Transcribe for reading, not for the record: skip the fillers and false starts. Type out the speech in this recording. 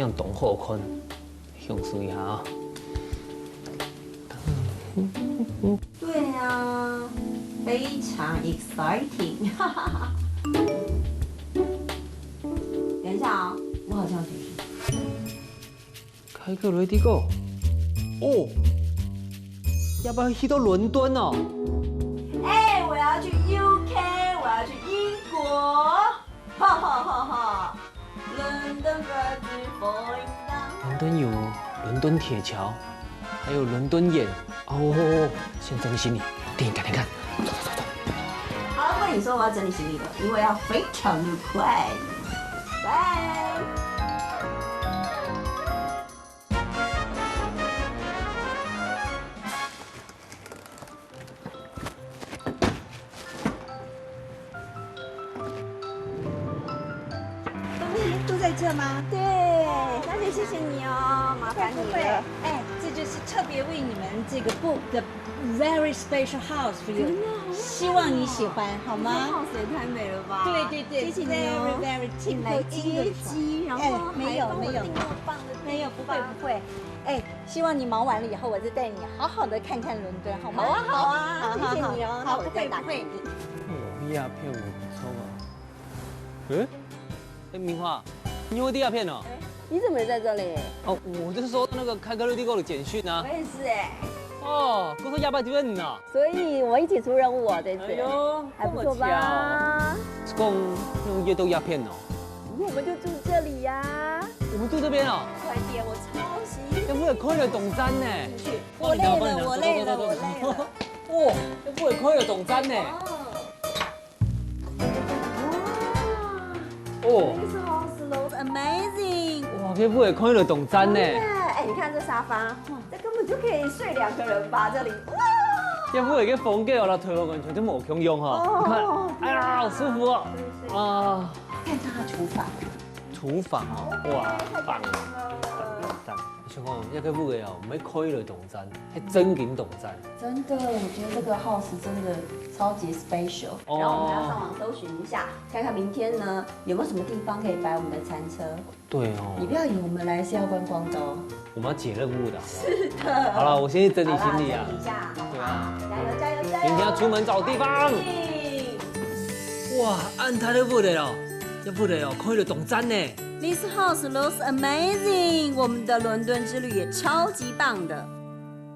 样懂后坤，享受一下啊。对啊，非常 exciting。等一下啊、我好像有简讯。开个 Ready Go。哦，要不要去到伦敦哦？哎，我要去 UK， 我要去英国，哈哈哈哈！伦敦 Bridge falling down。伦敦有伦敦铁桥，还有伦敦眼。哦，先整理行李，电影赶紧看。走走走走。好，跟你说我要整理行李了，因为要非常的快。拜。都在这吗？对，小姐谢谢你哦，麻烦你了。哎，这就是特别为你们这个 book 的 very special house for you，希望你喜欢，好吗？ house 也太美了吧！对对对，谢谢你哦。 very 请来接机，然后没有没有订那么棒的没有，不会不会。哎，希望你忙完了以后，我再带你好好的看看伦敦，好吗？好啊好啊，谢谢你哦。好，不会不会。哦，鸦片我不错啊。哎，明华，你有鸦片哦？你怎么也在这里？哦，我就是收到那个开个 Ready Go 的简讯啊我。也是哎，哦，我说要不要问呢？所以我一起出任务哦，这次。哎呦，还不错吧？是讲那种夜都鸦片哦。我们就住这里呀。我们住这边哦。快点，我超喜要不会开了董山呢？去。我累了，我累了，我累了。哇，要不会开了董山呢？哦， This house looks amazing。哇，要不会开了董山呢？哎，你看这沙发，这根本就可以睡2个人吧？这里，哇！要不会个房间我推我完全都冇共用哈。你看，哎呀，好舒服哦。啊，看它的厨房。厨房哦，哇，棒啊！赞！想讲一个母的哦，唔要开了董山，係真景董山。真的，我觉得这个 house 真的超级 special。然后我们还要上网搜寻一下，看看明天呢有没有什么地方可以摆我们的餐车。对你哦，不要以为我们来是要观光的哦。我们要解任务的，好不好？是的。好了，我先去整理好啦行李啊整。理一下，好不好？对啊，加油加油加油！明天要出门找地方。哇，按他的不得了，要不得了，开了董山呢。This house looks amazing。我们的伦敦之旅也超级棒的。